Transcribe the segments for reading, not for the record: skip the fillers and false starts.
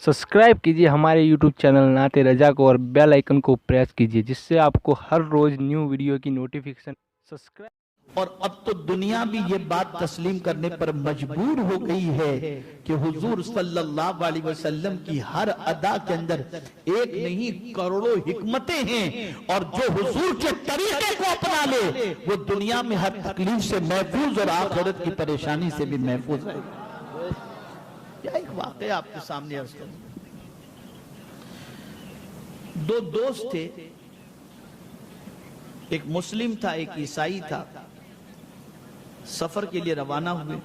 Subscribe कीजिए हमारे YouTube channel नाते रजा को और बेल आइकन को प्रेस कीजिए जिससे आपको हर रोज न्यू वीडियो की नोटिफिकेशन सब्सक्राइब। और अब तो दुनिया भी ये बात तस्लीम करने पर मजबूर हो गई है कि हुजूर सल्लल्लाहु अलैहि वसल्लम की हर अदा के अंदर एक नहीं करोड़ों हिकमतें हैं, और जो हुजूर के तरीके को अपना ले वो दुनिया में हर तकलीफ से महफूज और आखिरत की परेशानी से भी महफूज रहेगा। एक वाकया आपके सामने अर्ज करूं। दो दोस्त थे, एक मुस्लिम था एक ईसाई था। सफर के लिए रवाना हुए।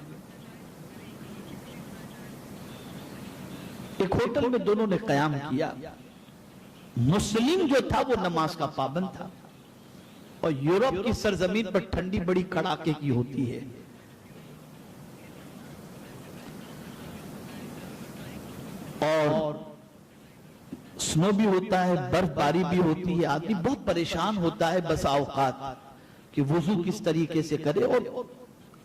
एक होटल में दोनों ने कयाम किया। मुस्लिम जो था वो नमाज का पाबंद था, और यूरोप की सरजमीन पर ठंडी बड़ी कड़ाके की होती है। और स्नो भी होता है, बर्फबारी भी होती है। आदमी बहुत परेशान होता है बस औकात कि वुजू किस तरीके से करे। और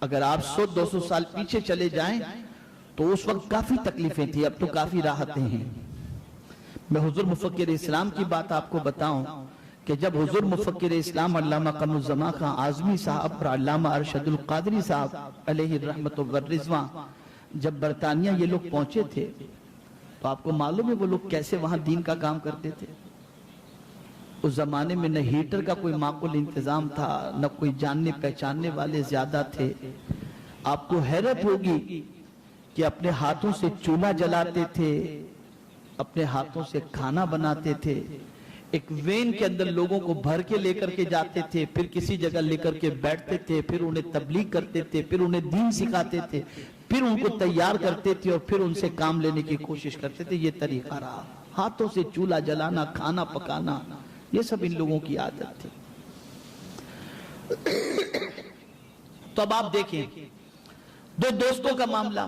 अगर आप 100-200 साल पीछे चले जाएं तो उस वक्त काफी तकलीफें थी, अब तो काफी राहतें हैं। मैं हुजूर मुफक्किर इस्लाम की बात आपको बताऊं कि जब हुजूर मुफक्किर इस्लाम अल्लामा कमरुज़्ज़मा खां आज़मी साहब और अल्लामा अरशदुल क़ादरी साहब अलैहि रहमत व रिज़वान जब बरतानिया ये लोग पहुंचे थे, तो आपको मालूम है वो लोग कैसे वहां दीन का काम करते थे। उस जमाने में न हीटर का कोई माकूल इंतजाम था, न कोई जानने पहचानने वाले ज्यादा थे। आपको हैरत होगी कि अपने हाथों से चूल्हा जलाते थे, अपने हाथों से खाना बनाते थे। एक वेन के अंदर लोगों को भर के लेकर के जाते थे, फिर किसी जगह लेकर के बैठते थे, फिर उन्हें तबलीग करते थे, फिर उन्हें दीन सिखाते थे, फिर उनको तैयार करते थे और फिर उनसे काम लेने की कोशिश करते थे। ये तरीका रहा, हाथों से चूल्हा जलाना, खाना पकाना, ये सब इन लोगों की आदत थी। तो अब आप देखें, दो दोस्तों का मामला,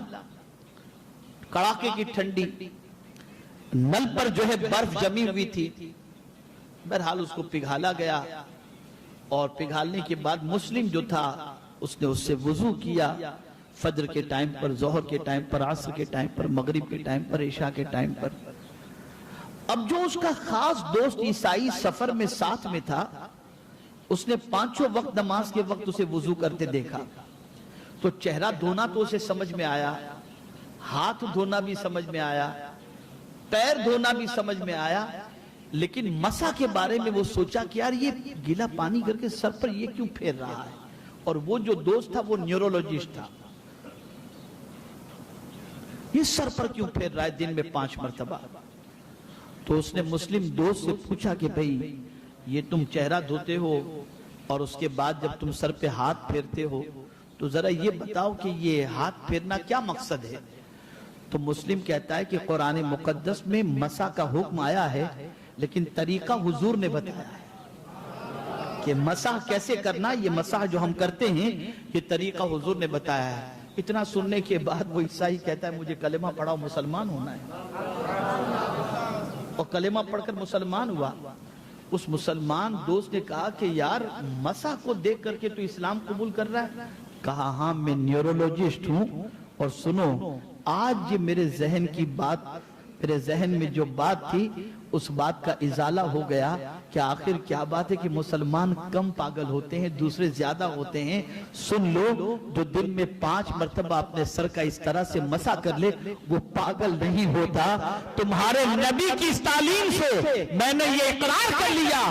कड़ाके की ठंडी, नल पर जो है बर्फ जमी हुई थी। बहरहाल उसको पिघाला गया, और पिघालने के बाद मुस्लिम जो था उसने उससे वुजू किया। फजर के टाइम पर, जोहर के टाइम पर, असर के टाइम पर, मगरिब के टाइम पर, इशा के टाइम पर। अब जो उसका खास दोस्त ईसाई सफर में साथ में था, उसने पांचों वक्त नमाज के वक्त उसे वुजू करते देखा। तो चेहरा धोना तो उसे समझ में आया, हाथ धोना भी समझ में आया, पैर धोना भी समझ में आया, लेकिन मसा के बारे में वो सोचा कि यार ये गीला पानी करके सर पर ये क्यों फेर रहा है। और वो जो दोस्त था वो न्यूरोलॉजिस्ट था। ये सर पर क्यों फेर रहा है दिन में 5 मरतबा। तो उसने मुस्लिम दोस्त से पूछा कि भाई ये तुम चेहरा धोते हो और उसके बाद जब तुम सर पे हाथ फेरते हो, तो जरा ये बताओ कि ये हाथ फेरना क्या मकसद है। तो मुस्लिम कहता है कि कुरान मुकद्दस में मसा का हुक्म आया है, लेकिन तरीका हुजूर ने बताया है कि मसा कैसे करना। ये मसा जो हम करते हैं ये तरीका हुजूर ने बताया है। इतना सुनने के बाद वो ईसाई कहता है मुझे कलेमा पढ़ाओ, मुसलमान होना है। और कलेमा पढ़कर मुसलमान हुआ। उस मुसलमान दोस्त ने कहा कि यार मसा को देख करके तो इस्लाम कबूल कर रहा है। कहा हाँ मैं न्यूरोलॉजिस्ट हूं, और सुनो आज ये मेरे जहन की बात, मेरे जहन में जो बात थी उस बात का इजाला हो गया कि आखिर क्या बात है कि मुसलमान कम पागल होते हैं, दूसरे ज्यादा होते हैं। सुन लो, जो दिन में 5 मरतबा अपने सर का इस तरह से मसा कर ले वो पागल नहीं होता। तुम्हारे नबी की इस तालीम से मैंने ये इकरार कर लिया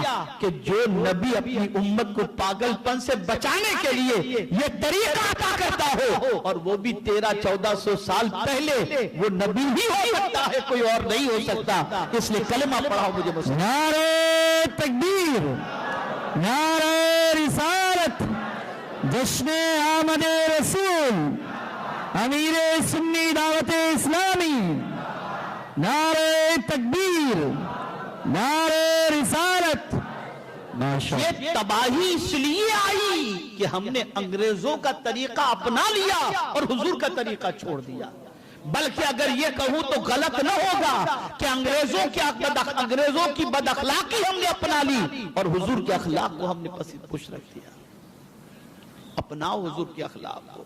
कि जो नबी अपनी उम्मत को पागलपन से बचाने के लिए ये तरीका अता करता हो, और वो भी 1300-1400 साल पहले, वो नबी ही हो सकता है, कोई और नहीं हो सकता। इसलिए कलमा पढ़ाओ मुझे। नारे तकबीर, नारे रिसालत, जश्न आमदे रसूल, अमीरे सुन्नी दावते इस्लामी। नारे तकबीर, नारे रिसालत। ये तबाही इसलिए आई कि हमने अंग्रेजों का तरीका अपना लिया और हुजूर का तरीका छोड़ दिया। बल्कि अगर ये कहूं तो गलत न होगा कि अंग्रेजों की बदअखलाकी हमने अपना ली और हुजूर के अखलाक को हमने पसीन पुश रख दिया। अपनाओ हुजूर के अखलाक को।